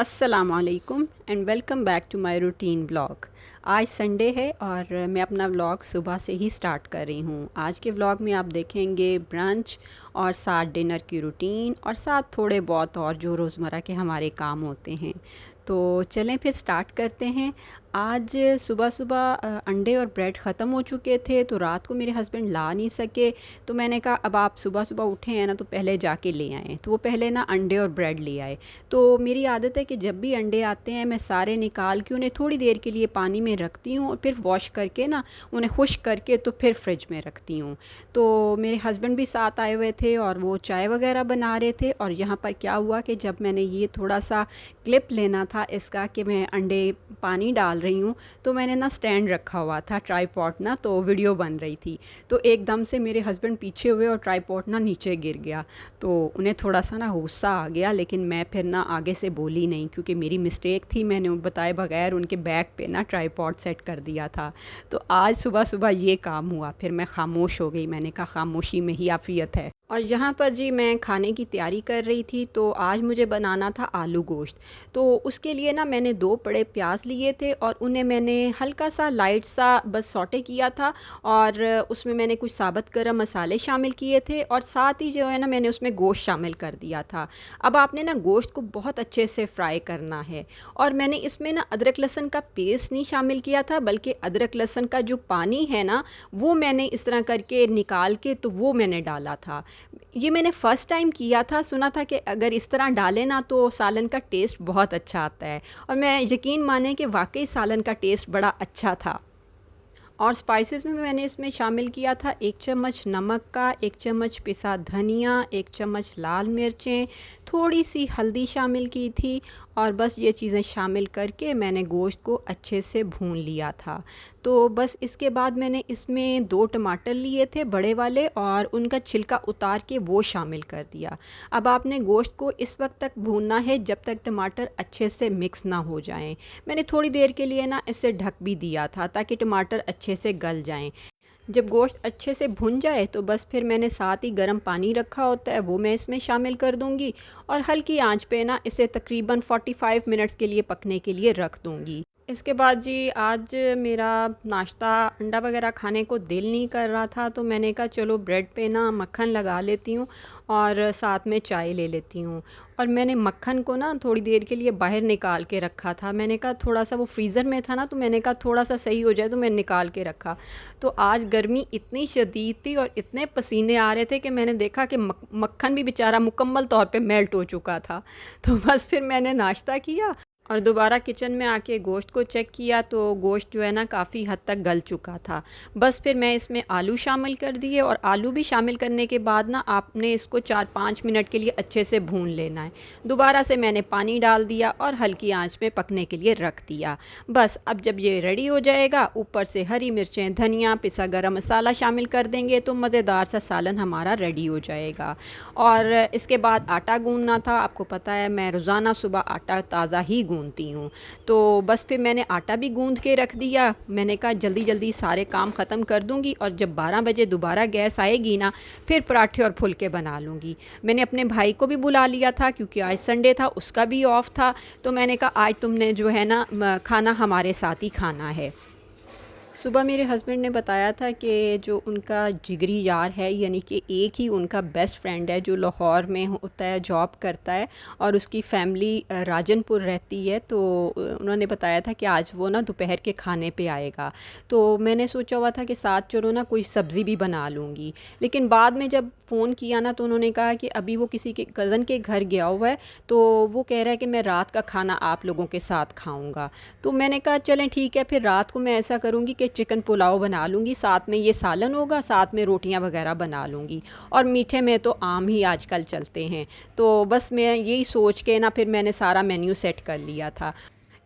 अस्सलामुअलैकुम and welcome back to my routine blog. आज Sunday है और मैं अपना व्लॉग सुबह से ही स्टार्ट कर रही हूँ। आज के व्लॉग में आप देखेंगे ब्रंच और साथ डिनर की रूटीन और साथ थोड़े बहुत और जो रोज़मर्रा के हमारे काम होते हैं। तो चलें फिर स्टार्ट करते हैं। आज सुबह सुबह अंडे और ब्रेड ख़त्म हो चुके थे तो रात को मेरे हस्बैंड ला नहीं सके, तो मैंने कहा अब आप सुबह सुबह उठे हैं ना तो पहले जाके ले आएँ। तो वो पहले ना अंडे और ब्रेड ले आए। तो मेरी आदत है कि जब भी अंडे आते हैं मैं सारे निकाल के उन्हें थोड़ी देर के लिए पानी में रखती हूँ और फिर वॉश करके ना उन्हें खुश्क करके तो फिर फ्रिज में रखती हूँ। तो मेरे हस्बैंड भी साथ आए हुए थे और वो चाय वगैरह बना रहे थे। और यहाँ पर क्या हुआ कि जब मैंने ये थोड़ा सा क्लिप लेना था इसका कि मैं अंडे पानी डाल रही हूँ, तो मैंने ना स्टैंड रखा हुआ था ट्राईपॉड ना, तो वीडियो बन रही थी। तो एकदम से मेरे हस्बैंड पीछे हुए और ट्राईपॉड ना नीचे गिर गया। तो उन्हें थोड़ा सा ना गुस्सा आ गया, लेकिन मैं फिर ना आगे से बोली नहीं क्योंकि मेरी मिस्टेक थी। मैंने बताए बगैर उनके बैक पे ना ट्राईपॉड सेट कर दिया था। तो आज सुबह सुबह ये काम हुआ, फिर मैं खामोश हो गई। मैंने कहा खामोशी में ही आफियत है। और यहाँ पर जी मैं खाने की तैयारी कर रही थी। तो आज मुझे बनाना था आलू गोश्त। तो उसके लिए ना मैंने 2 बड़े प्याज लिए थे और उन्हें मैंने हल्का सा लाइट सा बस सौटे किया था। और उसमें मैंने कुछ साबुत गरम मसाले शामिल किए थे और साथ ही जो है ना मैंने उसमें गोश्त शामिल कर दिया था। अब आपने ना गोश्त को बहुत अच्छे से फ्राई करना है। और मैंने इसमें ना अदरक लहसुन का पेस्ट नहीं शामिल किया था, बल्कि अदरक लहसुन का जो पानी है ना वो मैंने इस तरह करके निकाल के तो वो मैंने डाला था। ये मैंने फ़र्स्ट टाइम किया था। सुना था कि अगर इस तरह डालें ना तो सालन का टेस्ट बहुत अच्छा आता है। और मैं यकीन माने कि वाकई सालन का टेस्ट बड़ा अच्छा था। और स्पाइसेस में मैंने इसमें शामिल किया था 1 चम्मच नमक का, 1 चम्मच पिसा धनिया, 1 चम्मच लाल मिर्चें, थोड़ी सी हल्दी शामिल की थी। और बस ये चीज़ें शामिल करके मैंने गोश्त को अच्छे से भून लिया था। तो बस इसके बाद मैंने इसमें 2 टमाटर लिए थे बड़े वाले और उनका छिलका उतार के वो शामिल कर दिया। अब आपने गोश्त को इस वक्त तक भूनना है जब तक टमाटर अच्छे से मिक्स ना हो जाएं। मैंने थोड़ी देर के लिए ना इसे ढक भी दिया था ताकि टमाटर अच्छे से गल जाएं। जब गोश्त अच्छे से भुन जाए तो बस फिर मैंने साथ ही गर्म पानी रखा होता है वो मैं इसमें शामिल कर दूंगी और हल्की आंच पे ना इसे तकरीबन 45 मिनट्स के लिए पकने के लिए रख दूंगी। इसके बाद जी आज मेरा नाश्ता अंडा वगैरह खाने को दिल नहीं कर रहा था, तो मैंने कहा चलो ब्रेड पे ना मक्खन लगा लेती हूँ और साथ में चाय ले लेती हूँ। और मैंने मक्खन को ना थोड़ी देर के लिए बाहर निकाल के रखा था। मैंने कहा थोड़ा सा वो फ्रीज़र में था ना, तो मैंने कहा थोड़ा सा सही हो जाए तो मैं निकाल के रखा। तो आज गर्मी इतनी शदीद थी और इतने पसीने आ रहे थे कि मैंने देखा कि मक्खन भी बेचारा मुकम्मल तौर पे मेल्ट हो चुका था। तो बस फिर मैंने नाश्ता किया और दोबारा किचन में आके गोश्त को चेक किया तो गोश्त जो है ना काफ़ी हद तक गल चुका था। बस फिर मैं इसमें आलू शामिल कर दिए और आलू भी शामिल करने के बाद ना आपने इसको 4-5 मिनट के लिए अच्छे से भून लेना है। दोबारा से मैंने पानी डाल दिया और हल्की आंच में पकने के लिए रख दिया। बस अब जब ये रेडी हो जाएगा ऊपर से हरी मिर्चें, धनिया, पिसा गरम मसाला शामिल कर देंगे तो मज़ेदार सा सालन हमारा रेडी हो जाएगा। और इसके बाद आटा गूंदना था। आपको पता है मैं रोज़ाना सुबह आटा ताज़ा ही गूंदती हूँ। तो बस फिर मैंने आटा भी गूंद के रख दिया। मैंने कहा जल्दी जल्दी सारे काम ख़त्म कर दूँगी और जब 12 बजे दोबारा गैस आएगी ना फिर पराठे और फुलके बना लूँगी। मैंने अपने भाई को भी बुला लिया था क्योंकि आज संडे था, उसका भी ऑफ़ था। तो मैंने कहा आज तुमने जो है ना खाना हमारे साथ ही खाना है। सुबह मेरे हस्बैंड ने बताया था कि जो उनका जिगरी यार है, यानी कि एक ही उनका बेस्ट फ्रेंड है जो लाहौर में होता है, जॉब करता है और उसकी फ़ैमिली राजनपुर रहती है। तो उन्होंने बताया था कि आज वो ना दोपहर के खाने पे आएगा। तो मैंने सोचा हुआ था कि साथ चलो ना कोई सब्ज़ी भी बना लूँगी। लेकिन बाद में जब फ़ोन किया ना तो उन्होंने कहा कि अभी वो किसी के कज़न के घर गया हुआ है, तो वो कह रहा है कि मैं रात का खाना आप लोगों के साथ खाऊँगा। तो मैंने कहा चलें ठीक है, फिर रात को मैं ऐसा करूँगी कि चिकन पुलाव बना लूँगी, साथ में ये सालन होगा, साथ में रोटियां वगैरह बना लूँगी। और मीठे में तो आम ही आजकल चलते हैं। तो बस मैं यही सोच के ना फिर मैंने सारा मेन्यू सेट कर लिया था।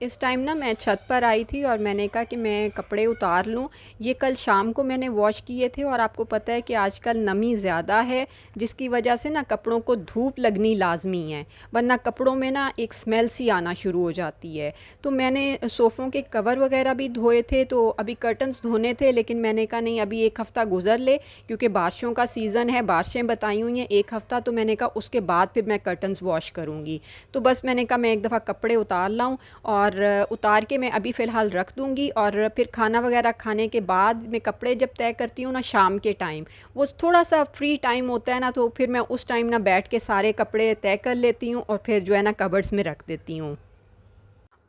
इस टाइम ना मैं छत पर आई थी और मैंने कहा कि मैं कपड़े उतार लूँ। ये कल शाम को मैंने वॉश किए थे और आपको पता है कि आजकल नमी ज़्यादा है, जिसकी वजह से ना कपड़ों को धूप लगनी लाजमी है, वरना कपड़ों में ना एक स्मेल सी आना शुरू हो जाती है। तो मैंने सोफ़ों के कवर वगैरह भी धोए थे, तो अभी कर्टन्स धोने थे, लेकिन मैंने कहा नहीं, अभी एक हफ़्ता गुजर ले, क्योंकि बारिशों का सीज़न है, बारिशें बताई हुई हैं एक हफ़्ता। तो मैंने कहा उसके बाद फिर मैं कर्टन्स वॉश करूँगी। तो बस मैंने कहा मैं एक दफ़ा कपड़े उतार लाऊँ और उतार के मैं अभी फ़िलहाल रख दूँगी, और फिर खाना वगैरह खाने के बाद मैं कपड़े जब तय करती हूँ ना शाम के टाइम, वो थोड़ा सा फ्री टाइम होता है ना, तो फिर मैं उस टाइम ना बैठ के सारे कपड़े तय कर लेती हूँ और फिर जो है ना कबर्ड्स में रख देती हूँ।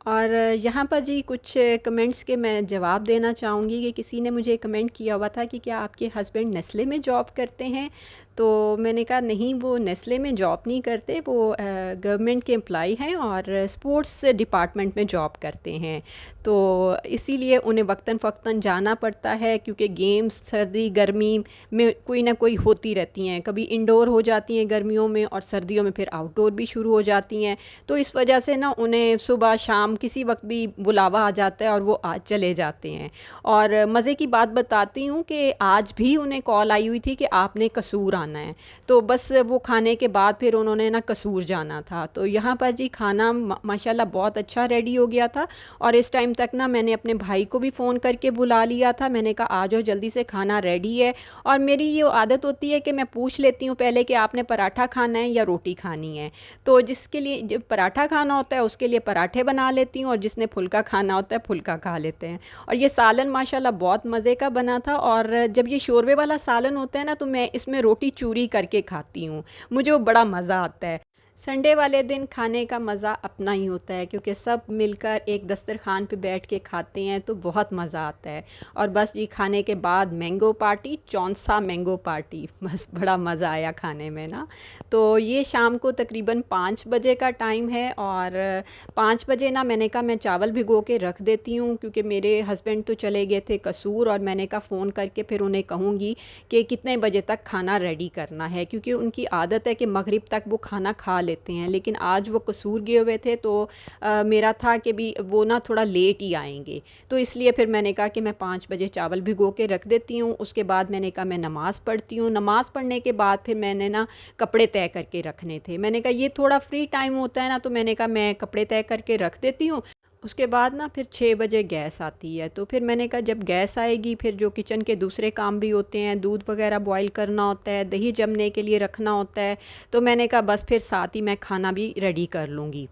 और यहाँ पर जी कुछ कमेंट्स के मैं जवाब देना चाहूँगी कि किसी ने मुझे कमेंट किया हुआ था कि क्या आपके हस्बैंड नेस्ले में जॉब करते हैं? तो मैंने कहा नहीं, वो नेस्ले में जॉब नहीं करते, वो गवर्नमेंट के एम्प्लॉई हैं और स्पोर्ट्स डिपार्टमेंट में जॉब करते हैं। तो इसीलिए उन्हें वक्तन फ़क्तन जाना पड़ता है, क्योंकि गेम्स सर्दी गर्मी में कोई ना कोई होती रहती हैं, कभी इंडोर हो जाती हैं गर्मियों में और सर्दियों में फिर आउटडोर भी शुरू हो जाती हैं। तो इस वजह से ना उन्हें सुबह शाम किसी वक्त भी बुलावा आ जाता है और वो आज चले जाते हैं। और मज़े की बात बताती हूँ कि आज भी उन्हें कॉल आई हुई थी कि आपने कसूर आना है, तो बस वो खाने के बाद फिर उन्होंने ना कसूर जाना था। तो यहाँ पर जी खाना माशाल्लाह बहुत अच्छा रेडी हो गया था, और इस टाइम तक ना मैंने अपने भाई को भी फ़ोन करके बुला लिया था। मैंने कहा आ जाओ जल्दी से, खाना रेडी है। और मेरी ये आदत होती है कि मैं पूछ लेती हूँ पहले कि आपने पराठा खाना है या रोटी खानी है। तो जिसके लिए जब पराठा खाना होता है उसके लिए पराठे बना लेती हूँ, और जिसने फुल्का खाना होता है फुल्का खा लेते हैं। और ये सालन माशाल्लाह बहुत मज़े का बना था, और जब ये शोरबे वाला सालन होता है ना, तो मैं इसमें रोटी चूरी करके खाती हूँ, मुझे वो बड़ा मज़ा आता है। संडे वाले दिन खाने का मज़ा अपना ही होता है, क्योंकि सब मिलकर एक दस्तरखान पे बैठ के खाते हैं तो बहुत मज़ा आता है। और बस ये खाने के बाद मैंगो पार्टी, चौंसा मैंगो पार्टी, बस बड़ा मज़ा आया खाने में ना। तो ये शाम को तकरीबन 5 बजे का टाइम है, और 5 बजे ना मैंने कहा मैं चावल भिगो के रख देती हूँ, क्योंकि मेरे हस्बैंड तो चले गए थे कसूर, और मैंने कहा फ़ोन करके फिर उन्हें कहूँगी कि कितने बजे तक खाना रेडी करना है, क्योंकि उनकी आदत है कि मगरिब तक वो खाना खा लेते हैं। लेकिन आज वो कसूर गए हुए थे, तो मेरा था कि भी वो ना थोड़ा लेट ही आएंगे, तो इसलिए फिर मैंने कहा कि मैं 5 बजे चावल भिगो के रख देती हूँ। उसके बाद मैंने कहा मैं नमाज़ पढ़ती हूँ, नमाज़ पढ़ने के बाद फिर मैंने ना कपड़े तय करके रखने थे। मैंने कहा ये थोड़ा फ्री टाइम होता है ना, तो मैंने कहा मैं कपड़े तय करके रख देती हूँ। उसके बाद ना फिर 6 बजे गैस आती है, तो फिर मैंने कहा जब गैस आएगी फिर जो किचन के दूसरे काम भी होते हैं, दूध वगैरह बॉईल करना होता है, दही जमने के लिए रखना होता है, तो मैंने कहा बस फिर साथ ही मैं खाना भी रेडी कर लूँगी।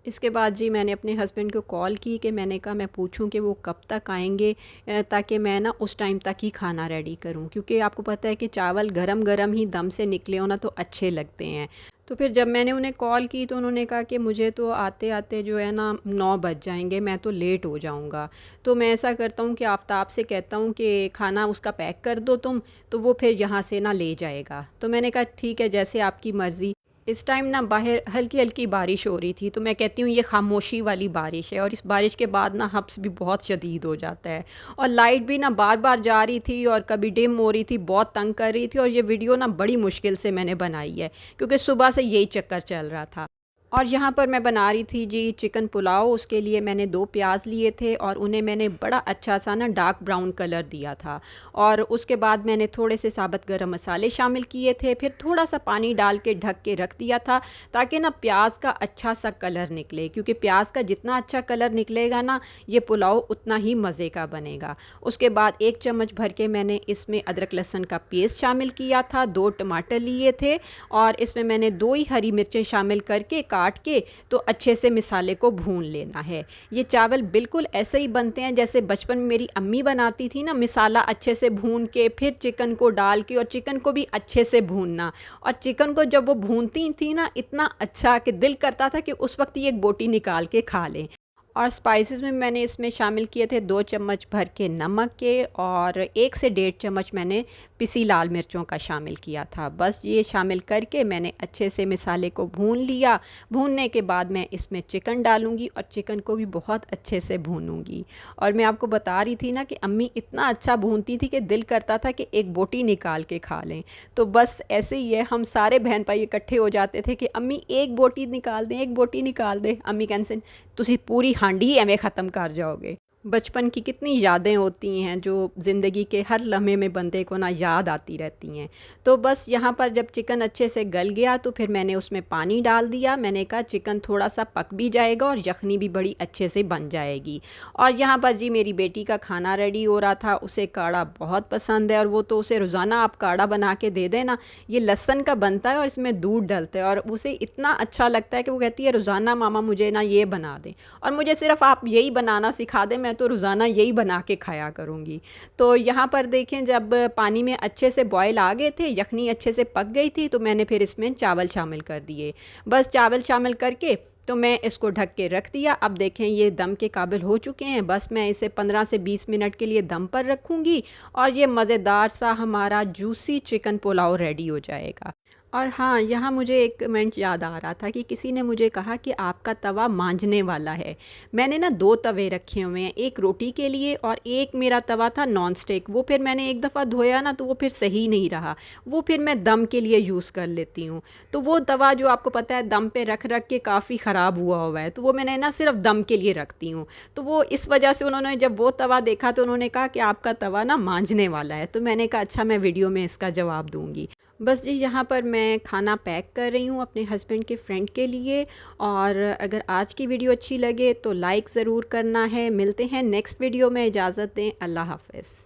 इसके बाद जी मैंने अपने हस्बैंड को कॉल की कि मैंने कहा मैं पूछूं कि वो कब तक आएंगे, ताकि मैं ना उस टाइम तक ही खाना रेडी करूं, क्योंकि आपको पता है कि चावल गरम गरम ही दम से निकले हो ना तो अच्छे लगते हैं। तो फिर जब मैंने उन्हें कॉल की तो उन्होंने कहा कि मुझे तो आते आते जो है ना 9 बज जाएंगे, मैं तो लेट हो जाऊंगा। तो मैं ऐसा करता हूँ कि आफ्ताब से कहता हूँ कि खाना उसका पैक कर दो तुम, तो वो फिर यहाँ से ना ले जाएगा। तो मैंने कहा ठीक है, जैसे आपकी मर्ज़ी। इस टाइम ना बाहर हल्की हल्की बारिश हो रही थी, तो मैं कहती हूँ ये खामोशी वाली बारिश है, और इस बारिश के बाद ना हब्स भी बहुत शदीद हो जाता है। और लाइट भी ना बार बार जा रही थी और कभी डिम हो रही थी, बहुत तंग कर रही थी। और ये वीडियो ना बड़ी मुश्किल से मैंने बनाई है, क्योंकि सुबह से यही चक्कर चल रहा था। और यहाँ पर मैं बना रही थी जी चिकन पुलाव। उसके लिए मैंने 2 प्याज लिए थे और उन्हें मैंने बड़ा अच्छा सा ना डार्क ब्राउन कलर दिया था, और उसके बाद मैंने थोड़े से साबुत गरम मसाले शामिल किए थे, फिर थोड़ा सा पानी डाल के ढक के रख दिया था, ताकि ना प्याज का अच्छा सा कलर निकले, क्योंकि प्याज का जितना अच्छा कलर निकलेगा ना ये पुलाव उतना ही मज़े का बनेगा। उसके बाद 1 चम्मच भर के मैंने इसमें अदरक लहसुन का पेस्ट शामिल किया था, 2 टमाटर लिए थे, और इसमें मैंने 2 ही हरी मिर्चें शामिल करके काट के तो अच्छे से मिसाले को भून लेना है। ये चावल बिल्कुल ऐसे ही बनते हैं जैसे बचपन में मेरी अम्मी बनाती थी ना, मिसाला अच्छे से भून के फिर चिकन को डाल के, और चिकन को भी अच्छे से भूनना। और चिकन को जब वो भूनती थी ना इतना अच्छा कि दिल करता था कि उस वक्त ही एक बोटी निकाल के खा लें। और स्पाइसेस में मैंने इसमें शामिल किए थे 2 चम्मच भर के नमक के, और 1 से 1.5 चम्मच मैंने पिसी लाल मिर्चों का शामिल किया था। बस ये शामिल करके मैंने अच्छे से मिसाले को भून लिया। भूनने के बाद मैं इसमें चिकन डालूँगी और चिकन को भी बहुत अच्छे से भूनूँगी। और मैं आपको बता रही थी ना कि अम्मी इतना अच्छा भूनती थी कि दिल करता था कि एक बोटी निकाल के खा लें। तो बस ऐसे ही है, हम सारे बहन भाई इकट्ठे हो जाते थे कि अम्मी एक बोटी निकाल दें, एक बोटी निकाल दें। अम्मी कहते तुसी पूरी हांडी ही एवं ख़त्म कर जाओगे। बचपन की कितनी यादें होती हैं जो ज़िंदगी के हर लम्हे में बंदे को ना याद आती रहती हैं। तो बस यहाँ पर जब चिकन अच्छे से गल गया तो फिर मैंने उसमें पानी डाल दिया। मैंने कहा चिकन थोड़ा सा पक भी जाएगा और यखनी भी बड़ी अच्छे से बन जाएगी। और यहाँ पर जी मेरी बेटी का खाना रेडी हो रहा था। उसे काढ़ा बहुत पसंद है और वो तो उसे रोज़ाना आप काढ़ा बना के दे देना। ये लहसुन का बनता है और इसमें दूध डलता है और उसे इतना अच्छा लगता है कि वो कहती है रोज़ाना मामा मुझे ना ये बना दें, और मुझे सिर्फ आप यही बनाना सिखा दें, मैं तो रोज़ाना यही बना के खाया करूँगी। तो यहाँ पर देखें जब पानी में अच्छे से बॉयल आ गए थे, यखनी अच्छे से पक गई थी, तो मैंने फिर इसमें चावल शामिल कर दिए। बस चावल शामिल करके तो मैं इसको ढक के रख दिया। अब देखें ये दम के काबिल हो चुके हैं। बस मैं इसे 15 से 20 मिनट के लिए दम पर रखूँगी और ये मज़ेदार सा हमारा जूसी चिकन पुलाव रेडी हो जाएगा। और हाँ, यहाँ मुझे एक कमेंट याद आ रहा था कि किसी ने मुझे कहा कि आपका तवा मांझने वाला है। मैंने ना 2 तवे रखे हुए हैं, एक रोटी के लिए और एक मेरा तवा था नॉन स्टिक। वो फिर मैंने एक दफ़ा धोया ना तो वो फिर सही नहीं रहा, वो फिर मैं दम के लिए यूज़ कर लेती हूँ। तो वो तवा जो आपको पता है दम पे रख रख के काफ़ी ख़राब हुआ हुआ है, तो वो मैंने ना सिर्फ दम के लिए रखती हूँ। तो वो इस वजह से उन्होंने जब वो तवा देखा तो उन्होंने कहा कि आपका तवा ना मांझने वाला है। तो मैंने कहा अच्छा मैं वीडियो में इसका जवाब दूँगी। बस जी यहाँ पर मैं खाना पैक कर रही हूँ अपने हस्बैंड के फ्रेंड के लिए। और अगर आज की वीडियो अच्छी लगे तो लाइक ज़रूर करना है। मिलते हैं नेक्स्ट वीडियो में, इजाज़त दें, अल्लाह हाफ़िज़।